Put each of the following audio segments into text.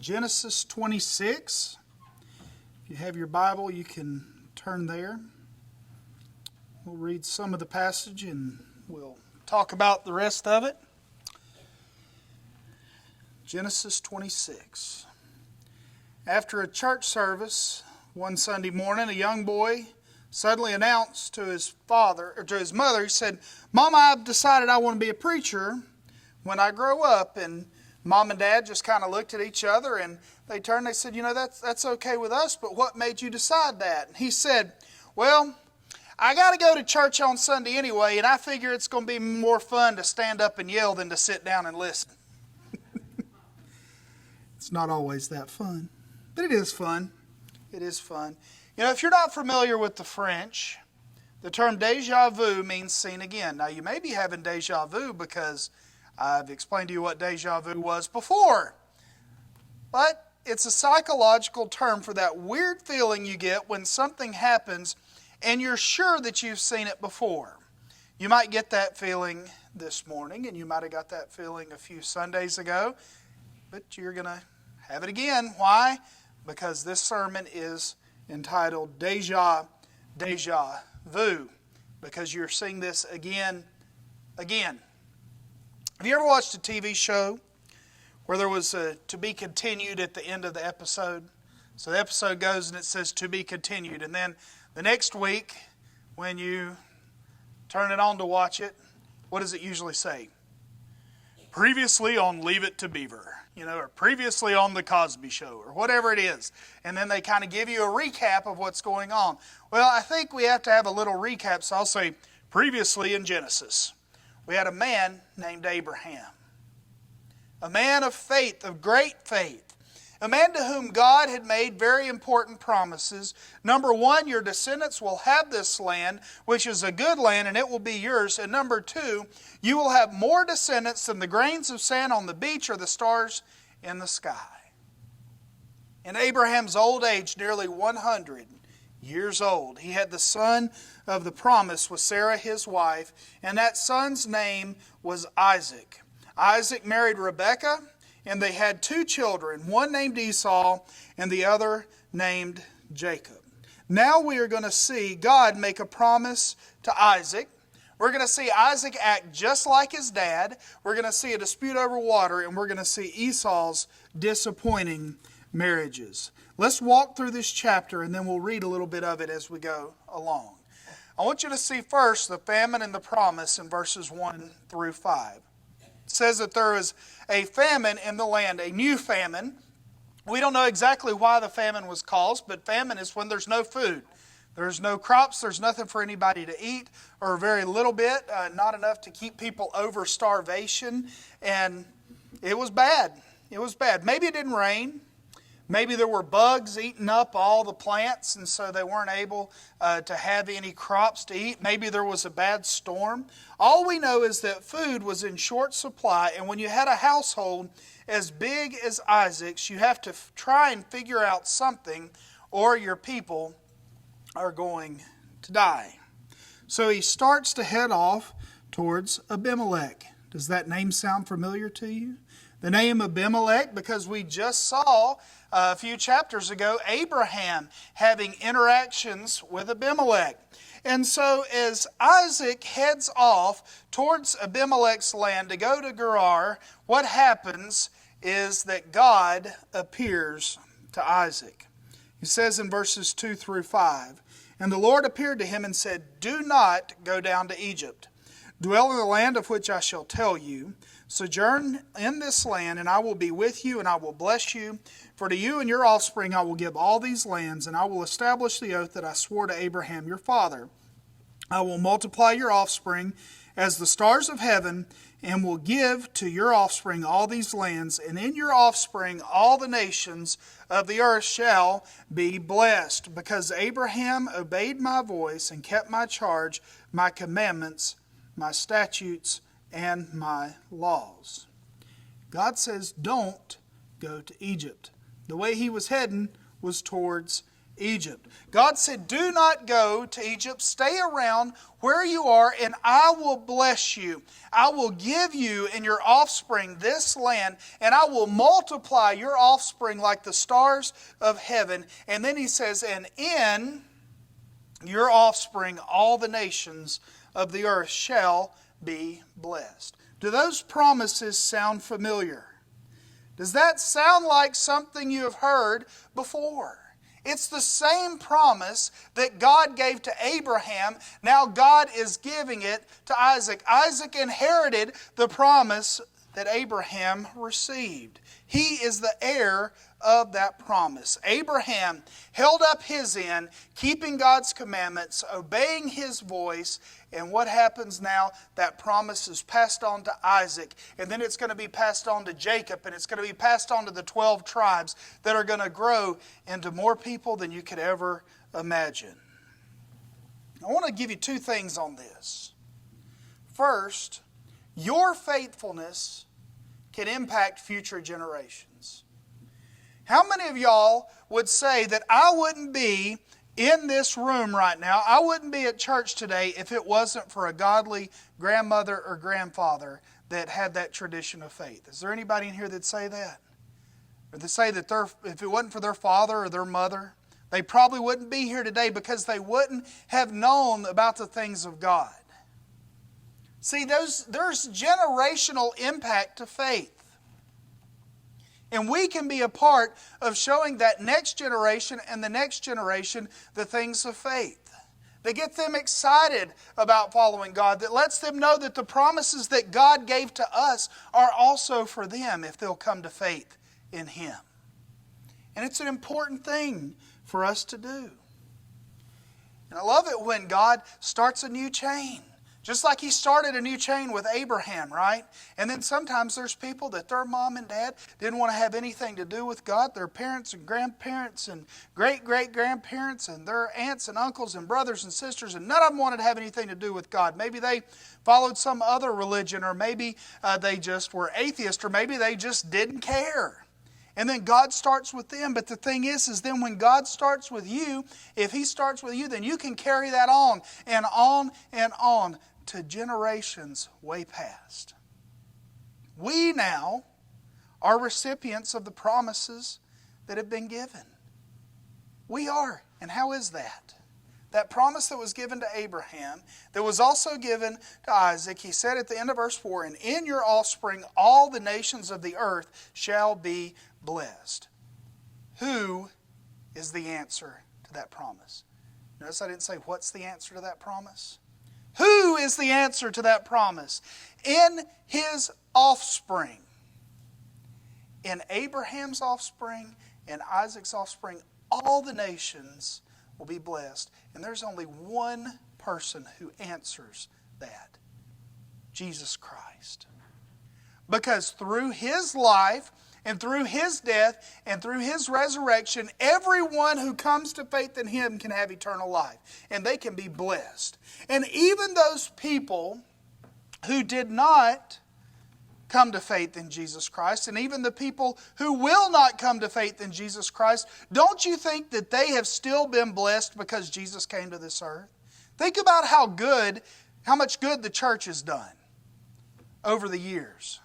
Genesis 26. If you have your Bible, you can turn there. We'll read some of the passage and we'll talk about the rest of it. Genesis 26. After a church service one Sunday morning, a young boy suddenly announced to his father, or to his mother, he said, "Mama, I've decided I want to be a preacher when I grow up." And Mom and Dad just kind of looked at each other and they turned and they said, that's okay with us, but what made you decide that? And he said, "Well, I got to go to church on Sunday anyway, and I figure it's going to be more fun to stand up and yell than to sit down and listen." It's not always that fun, but it is fun. It is fun. If you're not familiar with the French, the term déjà vu means seen again. Now, you may be having déjà vu because I've explained to you what déjà vu was before. But it's a psychological term for that weird feeling you get when something happens and you're sure that you've seen it before. You might get that feeling this morning, and you might have got that feeling a few Sundays ago, but you're going to have it again. Why? Because this sermon is entitled Deja Deja Vu, because you're seeing this again. Have you ever watched a TV show where there was a to be continued at the end of the episode? So the episode goes and it says to be continued, and then the next week when you turn it on to watch it, what does it usually say? Previously on Leave It to Beaver, or previously on The Cosby Show, or whatever it is. And then they kind of give you a recap of what's going on. Well, I think we have to have a little recap, so I'll say previously in Genesis. We had a man named Abraham. A man of faith, of great faith. A man to whom God had made very important promises. Number one, your descendants will have this land, which is a good land, and it will be yours. And number two, you will have more descendants than the grains of sand on the beach or the stars in the sky. In Abraham's old age, nearly 100 years old, he had the son of the promise with Sarah, his wife, and that son's name was Isaac. Isaac married Rebekah, and they had two children, one named Esau and the other named Jacob. Now we are going to see God make a promise to Isaac. We're going to see Isaac act just like his dad. We're going to see a dispute over water, and we're going to see Esau's disappointing marriages. Let's walk through this chapter, and then we'll read a little bit of it as we go along. I want you to see first the famine and the promise in verses 1 through 5. It says that there is a famine in the land, a new famine. We don't know exactly why the famine was caused, but famine is when there's no food. There's no crops, there's nothing for anybody to eat, or very little bit, not enough to keep people over starvation. And it was bad. It was bad. Maybe it didn't rain. Maybe there were bugs eating up all the plants, and so they weren't able to have any crops to eat. Maybe there was a bad storm. All we know is that food was in short supply, and when you had a household as big as Isaac's, you have to try and figure out something, or your people are going to die. So he starts to head off towards Abimelech. Does that name sound familiar to you? The name Abimelech, because we just saw a few chapters ago Abraham having interactions with Abimelech. And so as Isaac heads off towards Abimelech's land to go to Gerar, what happens is that God appears to Isaac. He says in verses 2 through 5, "And the Lord appeared to him and said, 'Do not go down to Egypt. Dwell in the land of which I shall tell you. Sojourn in this land, and I will be with you, and I will bless you. For to you and your offspring I will give all these lands, and I will establish the oath that I swore to Abraham your father. I will multiply your offspring as the stars of heaven, and will give to your offspring all these lands, and in your offspring all the nations of the earth shall be blessed, because Abraham obeyed my voice and kept my charge, my commandments, my statutes, and my laws.'" God says, don't go to Egypt. The way he was heading was towards Egypt. God said, do not go to Egypt. Stay around where you are, and I will bless you. I will give you and your offspring this land, and I will multiply your offspring like the stars of heaven. And then he says, and in your offspring all the nations of the earth shall be blessed. Do those promises sound familiar? Does that sound like something you have heard before? It's the same promise that God gave to Abraham. Now God is giving it to Isaac. Isaac inherited the promise that Abraham received. He is the heir of that promise. Abraham held up his end, keeping God's commandments, obeying His voice, and what happens now? That promise is passed on to Isaac, and then it's going to be passed on to Jacob, and it's going to be passed on to the 12 tribes that are going to grow into more people than you could ever imagine. I want to give you 2 things on this. First, your faithfulness can impact future generations. How many of y'all would say that I wouldn't be in this room right now, I wouldn't be at church today if it wasn't for a godly grandmother or grandfather that had that tradition of faith? Is there anybody in here that'd say that? Or that say that if it wasn't for their father or their mother, they probably wouldn't be here today because they wouldn't have known about the things of God. See, there's generational impact to faith. And we can be a part of showing that next generation and the next generation the things of faith. That get them excited about following God. That lets them know that the promises that God gave to us are also for them if they'll come to faith in Him. And it's an important thing for us to do. And I love it when God starts a new chain. Just like He started a new chain with Abraham, right? And then sometimes there's people that their mom and dad didn't want to have anything to do with God. Their parents and grandparents and great-great-grandparents and their aunts and uncles and brothers and sisters, and none of them wanted to have anything to do with God. Maybe they followed some other religion, or maybe they just were atheists, or maybe they just didn't care. And then God starts with them. But the thing is then when God starts with you, if He starts with you, then you can carry that on and on and on to generations way past. We now are recipients of the promises that have been given. We are. And how is that? That promise that was given to Abraham, that was also given to Isaac, he said at the end of verse 4, and in your offspring all the nations of the earth shall be blessed. Who is the answer to that promise? Notice I didn't say what's the answer to that promise. Who is the answer to that promise? In his offspring. In Abraham's offspring, in Isaac's offspring, all the nations will be blessed. And there's only one person who answers that. Jesus Christ. Because through His life and through His death and through His resurrection, everyone who comes to faith in Him can have eternal life. And they can be blessed. And even those people who did not come to faith in Jesus Christ, and even the people who will not come to faith in Jesus Christ, don't you think that they have still been blessed because Jesus came to this earth? Think about how much good the church has done over the years.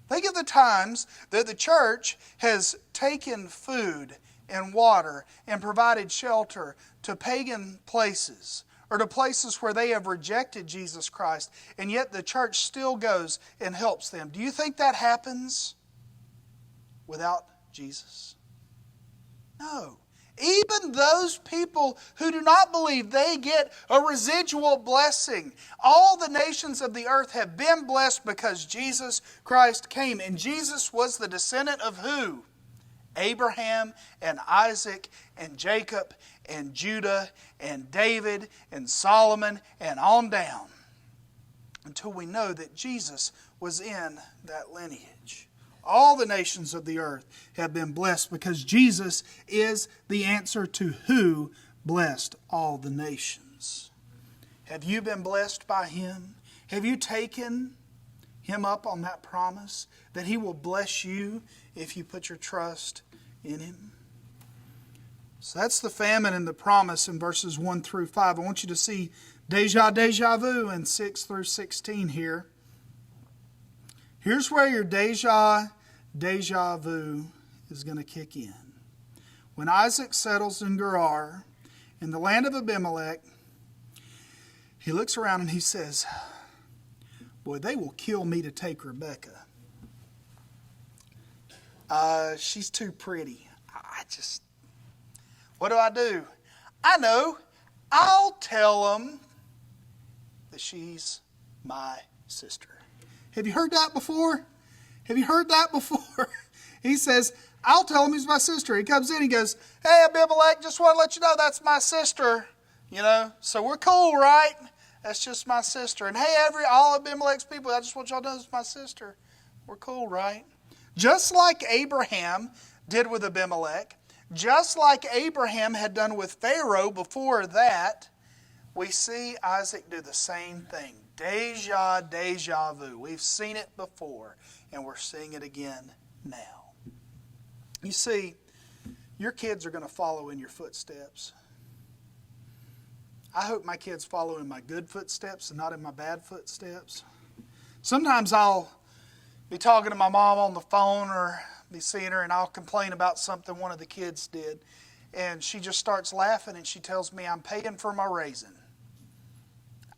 Think of the times that the church has taken food and water and provided shelter to pagan places or to places where they have rejected Jesus Christ, and yet the church still goes and helps them. Do you think that happens without Jesus? No. Even those people who do not believe, they get a residual blessing. All the nations of the earth have been blessed because Jesus Christ came. And Jesus was the descendant of who? Abraham and Isaac and Jacob and Judah and David and Solomon and on down. Until we know that Jesus was in that lineage. All the nations of the earth have been blessed because Jesus is the answer to who blessed all the nations. Have you been blessed by Him? Have you taken Him up on that promise that He will bless you if you put your trust in Him? So that's the famine and the promise in verses 1 through 5. I want you to see Deja Vu in 6 through 16 here. Here's where your Deja Vu is going to kick in. When Isaac settles in Gerar, in the land of Abimelech, he looks around and he says, boy, they will kill me to take Rebekah. She's too pretty. What do? I know. I'll tell them that she's my sister. Have you heard that before? He says, I'll tell him he's my sister. He comes in, he goes, hey, Abimelech, just want to let you know that's my sister. So we're cool, right? That's just my sister. And hey, all Abimelech's people, I just want y'all to know it's my sister. We're cool, right? Just like Abraham did with Abimelech, just like Abraham had done with Pharaoh before that, we see Isaac do the same thing. Deja vu. We've seen it before, and we're seeing it again now. You see, your kids are going to follow in your footsteps. I hope my kids follow in my good footsteps and not in my bad footsteps. Sometimes I'll be talking to my mom on the phone or be seeing her, and I'll complain about something one of the kids did. And she just starts laughing, and she tells me I'm paying for my raisin.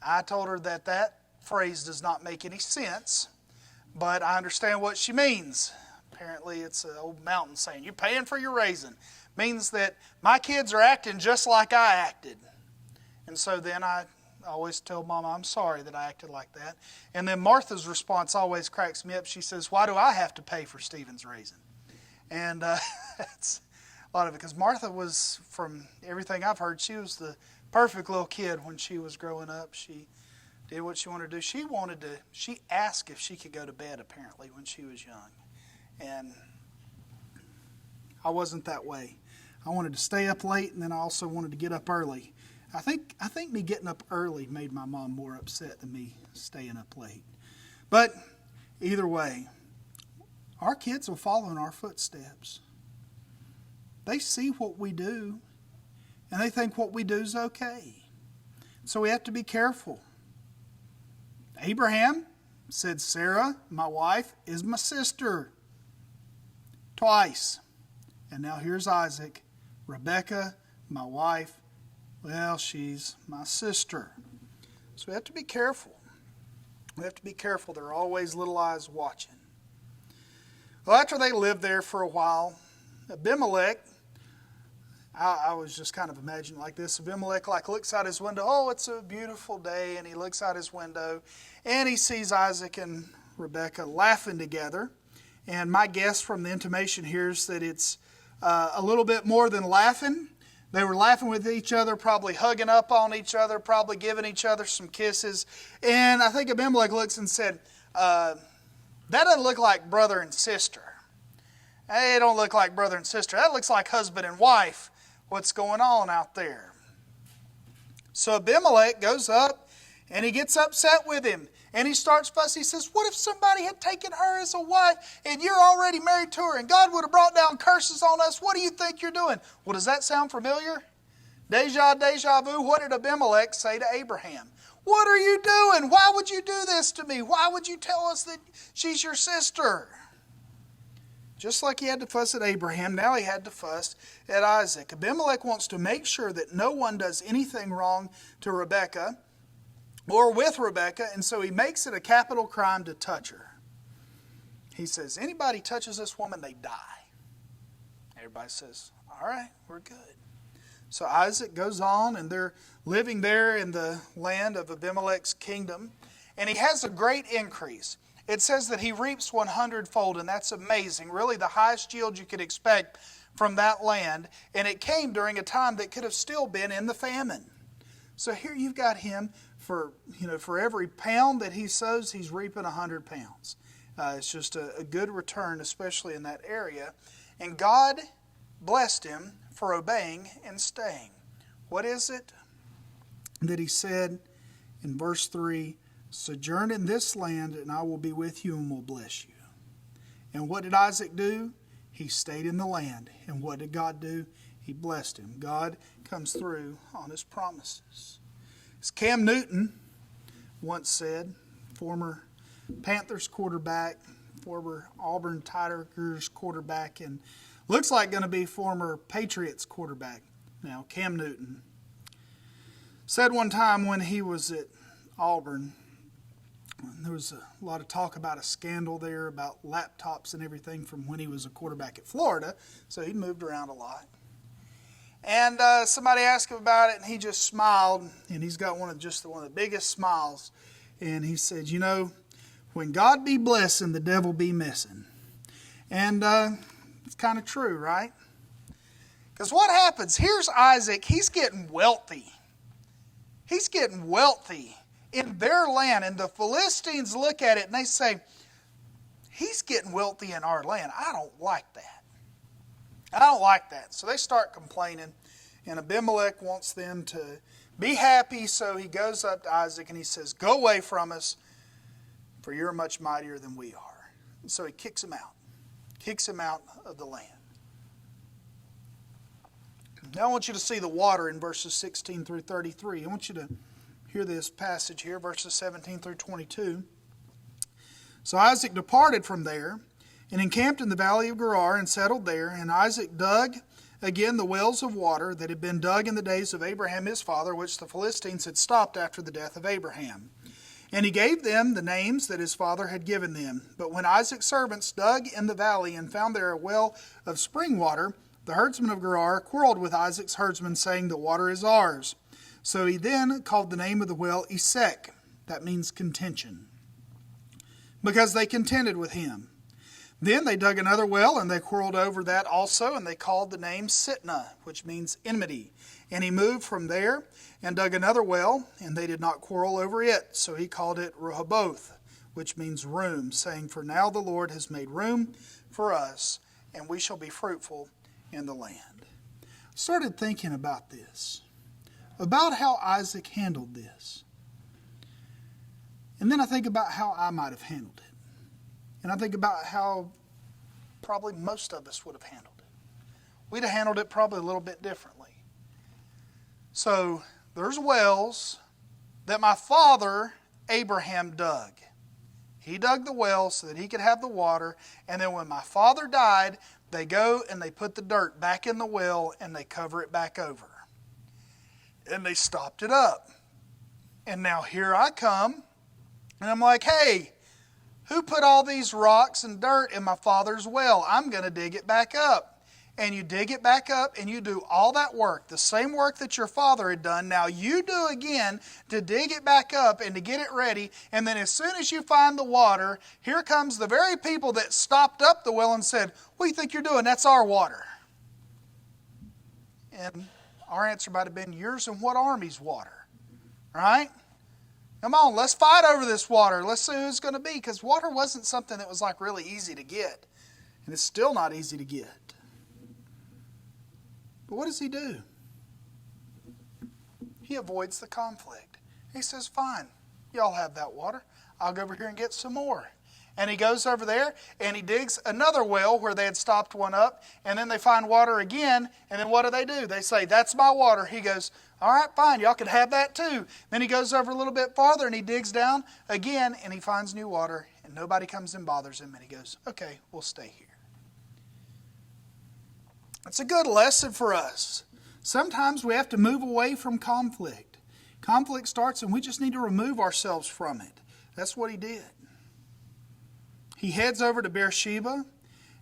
I told her that phrase does not make any sense, but I understand what she means. Apparently it's an old mountain saying, you're paying for your raisin. Means that my kids are acting just like I acted. And so then I always tell Mama I'm sorry that I acted like that. And then Martha's response always cracks me up. She says, why do I have to pay for Stephen's raisin? And that's a lot of it. Because Martha was, from everything I've heard, she was the perfect little kid when she was growing up. She did what she wanted to do. She asked if she could go to bed, apparently, when she was young. And I wasn't that way. I wanted to stay up late, and then I also wanted to get up early. I think me getting up early made my mom more upset than me staying up late. But either way, our kids will follow in our footsteps. They see what we do, and they think what we do is okay. So we have to be careful. Abraham said, Sarah, my wife, is my sister. Twice. And now here's Isaac. Rebekah, my wife, well, she's my sister. So we have to be careful. We have to be careful. There are always little eyes watching. Well, after they lived there for a while, Abimelech, I was just kind of imagining like this. Abimelech looks out his window. Oh, it's a beautiful day. And he looks out his window and he sees Isaac and Rebekah laughing together. And my guess from the intimation here is that it's a little bit more than laughing. They were laughing with each other, probably hugging up on each other, probably giving each other some kisses. And I think Abimelech looks and said, that doesn't look like brother and sister. Hey, it don't look like brother and sister. That looks like husband and wife. What's going on out there? So Abimelech goes up and he gets upset with him. And he starts fussing. He says, what if somebody had taken her as a wife and you're already married to her and God would have brought down curses on us? What do you think you're doing? Well, does that sound familiar? Deja vu. What did Abimelech say to Abraham? What are you doing? Why would you do this to me? Why would you tell us that she's your sister? Just like he had to fuss at Abraham, now he had to fuss at Isaac. Abimelech wants to make sure that no one does anything wrong to Rebekah or with Rebekah, and so he makes it a capital crime to touch her. He says, anybody touches this woman, they die. Everybody says, all right, we're good. So Isaac goes on, and they're living there in the land of Abimelech's kingdom, and he has a great increase. It says that he reaps 100-fold, and that's amazing. Really the highest yield you could expect from that land, and it came during a time that could have still been in the famine. So here you've got him, for every pound that he sows, he's reaping 100 pounds. It's just a good return, especially in that area. And God blessed him for obeying and staying. What is it that he said in verse 3? Sojourn in this land, and I will be with you and will bless you. And what did Isaac do? He stayed in the land. And what did God do? He he blessed him. God comes through on his promises. As Cam Newton once said, former Panthers quarterback, former Auburn Tigers quarterback, and looks like going to be former Patriots quarterback now, Cam Newton, said one time when he was at Auburn, there was a lot of talk about a scandal there about laptops and everything from when he was a quarterback at Florida, so he moved around a lot. And somebody asked him about it, and he just smiled, and he's got one of the biggest smiles. And he said, you know, when God be blessing, the devil be missing. And it's kind of true, right? Because what happens? Here's Isaac. He's getting wealthy. He's getting wealthy in their land. And the Philistines look at it and they say, he's getting wealthy in our land. I don't like that. I don't like that. So they start complaining. And Abimelech wants them to be happy. So he goes up to Isaac and he says, go away from us, for you're much mightier than we are. And so he kicks him out. Kicks him out of the land. Now I want you to see the water in verses 16 through 33. I want you to hear this passage here, verses 17 through 22. So Isaac departed from there and encamped in the valley of Gerar and settled there. And Isaac dug again the wells of water that had been dug in the days of Abraham his father, which the Philistines had stopped after the death of Abraham. And he gave them the names that his father had given them. But when Isaac's servants dug in the valley and found there a well of spring water, the herdsmen of Gerar quarreled with Isaac's herdsmen, saying, the water is ours. So he then called the name of the well Esek, that means contention, because they contended with him. Then they dug another well, and they quarreled over that also, and they called the name Sitnah, which means enmity. And he moved from there and dug another well, and they did not quarrel over it. So he called it Rehoboth, which means room, saying, for now the Lord has made room for us, and we shall be fruitful in the land. I started thinking about this, about how Isaac handled this. And then I think about how I might have handled it. And I think about how probably most of us would have handled it. We'd have handled it probably a little bit differently. So there's wells that my father Abraham dug. He dug the well so that he could have the water. And then when my father died, they go and they put the dirt back in the well and they cover it back over. And they stopped it up. And now here I come and I'm like, hey, who put all these rocks and dirt in my father's well? I'm going to dig it back up. And you dig it back up and you do all that work, the same work that your father had done. Now you do again to dig it back up and to get it ready. And then as soon as you find the water, here comes the very people that stopped up the well and said, what do you think you're doing? That's our water. And our answer might have been, yours and what army's water? Right? Come on, let's fight over this water. Let's see who's going to be. Because water wasn't something that was like really easy to get. And it's still not easy to get. But what does he do? He avoids the conflict. He says, fine, y'all have that water. I'll go over here and get some more. And he goes over there and he digs another well where they had stopped one up. And then they find water again. And then what do? They say, that's my water. He goes, all right, fine, y'all can have that too. Then he goes over a little bit farther and he digs down again and he finds new water. And nobody comes and bothers him. And he goes, okay, we'll stay here. It's a good lesson for us. Sometimes we have to move away from conflict. Conflict starts and we just need to remove ourselves from it. That's what he did. He heads over to Beersheba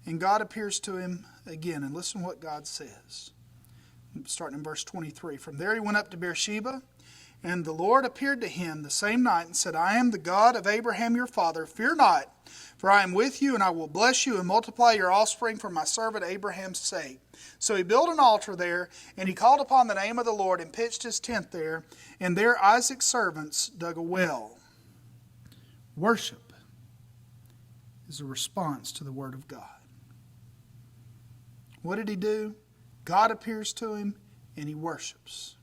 and God appears to him again. And listen what God says. Starting in verse 23. From there he went up to Beersheba, and the Lord appeared to him the same night and said, I am the God of Abraham your father. Fear not, for I am with you, and I will bless you and multiply your offspring for my servant Abraham's sake. So he built an altar there, and he called upon the name of the Lord and pitched his tent there, and there Isaac's servants dug a well. Worship is a response to the word of God. What did he do? God appears to him, and he worships.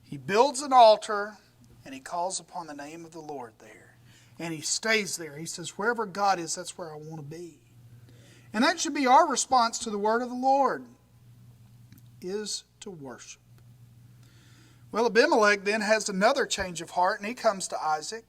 He builds an altar, and he calls upon the name of the Lord there. And he stays there. He says, wherever God is, that's where I want to be. And that should be our response to the word of the Lord. is to worship. Well, Abimelech then has another change of heart, and he comes to Isaac.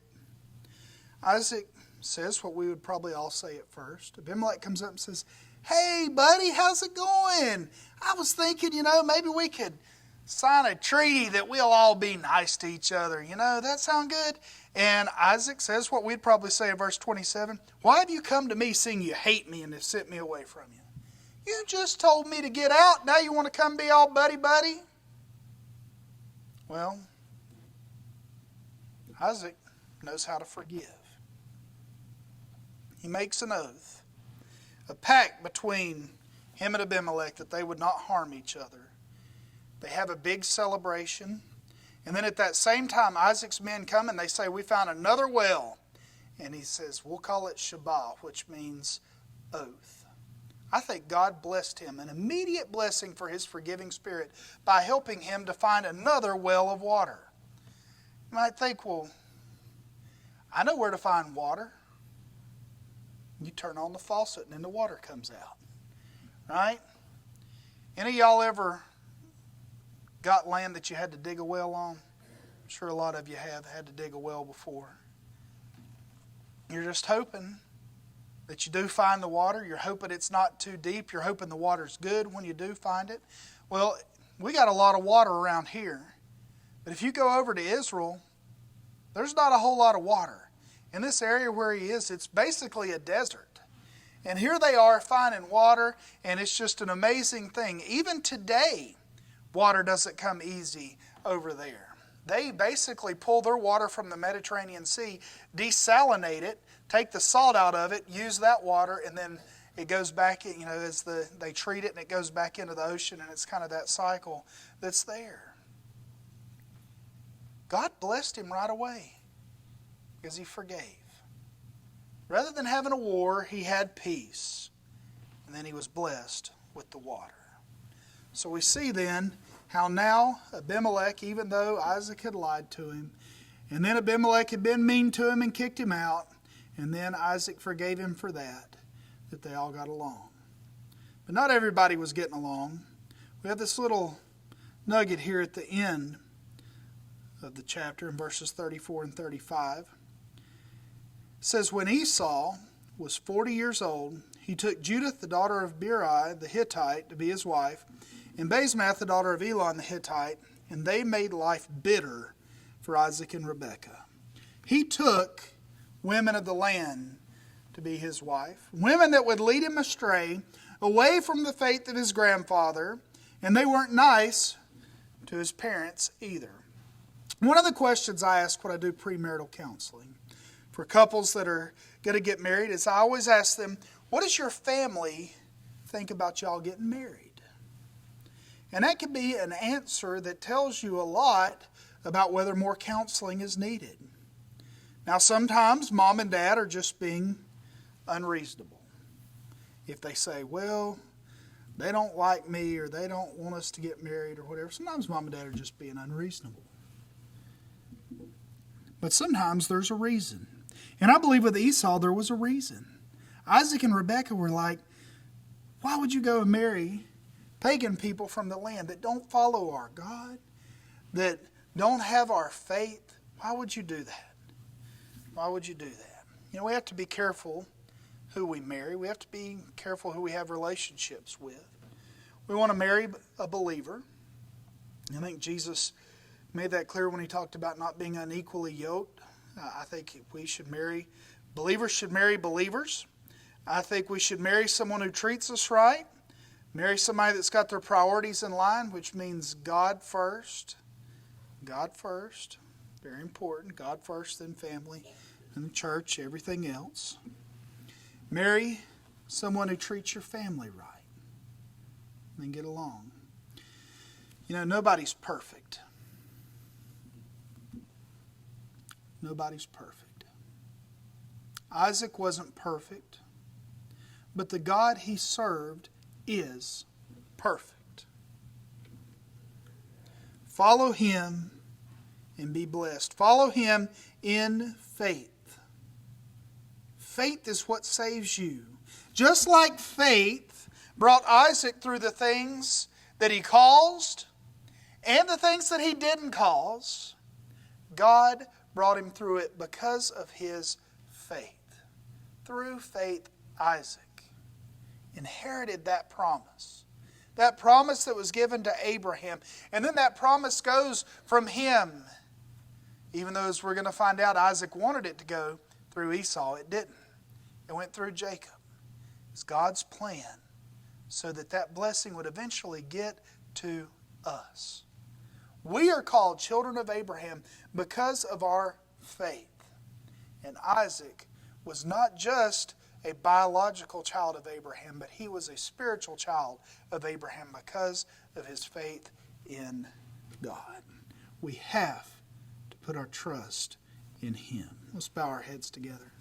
Isaac says what we would probably all say at first. Abimelech comes up and says, "Hey, buddy, how's it going? I was thinking, maybe we could sign a treaty that we'll all be nice to each other. That sound good?" And Isaac says what we'd probably say in verse 27, "Why have you come to me seeing you hate me and have sent me away from you? You just told me to get out. Now you want to come be all buddy-buddy?" Well, Isaac knows how to forgive. He makes an oath, a pact between him and Abimelech that they would not harm each other. They have a big celebration. And then at that same time, Isaac's men come and they say, "We found another well." And he says, "We'll call it Shabbat," which means oath. I think God blessed him, an immediate blessing for his forgiving spirit, by helping him to find another well of water. You might think, well, I know where to find water. You turn on the faucet and then the water comes out. Right? Any of y'all ever got land that you had to dig a well on? I'm sure a lot of you have had to dig a well before. You're just hoping that you do find the water. You're hoping it's not too deep. You're hoping the water's good when you do find it. Well, we got a lot of water around here. But if you go over to Israel, there's not a whole lot of water. In this area where he is, it's basically a desert. And here they are finding water, and it's just an amazing thing. Even today, water doesn't come easy over there. They basically pull their water from the Mediterranean Sea, desalinate it, take the salt out of it, use that water, and then it goes back, as they treat it, and it goes back into the ocean, and it's kind of that cycle that's there. God blessed him right away because he forgave. Rather than having a war, he had peace, and then he was blessed with the water. So we see then how now Abimelech, even though Isaac had lied to him, and then Abimelech had been mean to him and kicked him out, and then Isaac forgave him for that they all got along. But not everybody was getting along. We have this little nugget here at the end of the chapter in verses 34 and 35. It says, "When Esau was 40 years old, he took Judith, the daughter of Beeri the Hittite, to be his wife, and Basemath, the daughter of Elon the Hittite, and they made life bitter for Isaac and Rebekah. He took women of the land to be his wife, women that would lead him astray, away from the faith of his grandfather, and they weren't nice to his parents either." One of the questions I ask when I do premarital counseling for couples that are going to get married is I always ask them, what does your family think about y'all getting married? And that can be an answer that tells you a lot about whether more counseling is needed. Now, sometimes mom and dad are just being unreasonable. If they say, well, they don't like me or they don't want us to get married or whatever, sometimes mom and dad are just being unreasonable. But sometimes there's a reason. And I believe with Esau there was a reason. Isaac and Rebekah were like, why would you go and marry pagan people from the land that don't follow our God, that don't have our faith? Why would you do that? Why would you do that? We have to be careful who we marry. We have to be careful who we have relationships with. We want to marry a believer. I think Jesus made that clear when he talked about not being unequally yoked. I think believers should marry believers. I think we should marry someone who treats us right. Marry somebody that's got their priorities in line, which means God first. God first. Very important. God first, then family, and the church, everything else. Marry someone who treats your family right. And then get along. Nobody's perfect. Nobody's perfect. Isaac wasn't perfect, but the God he served is perfect. Follow him and be blessed. Follow him in faith. Faith is what saves you. Just like faith brought Isaac through the things that he caused and the things that he didn't cause, God brought him through it because of his faith. Through faith, Isaac inherited that promise. That promise that was given to Abraham. And then that promise goes from him. Even though, as we're going to find out, Isaac wanted it to go through Esau, it didn't. It went through Jacob. It's God's plan so that that blessing would eventually get to us. We are called children of Abraham because of our faith. And Isaac was not just a biological child of Abraham, but he was a spiritual child of Abraham because of his faith in God. We have to put our trust in him. Let's bow our heads together.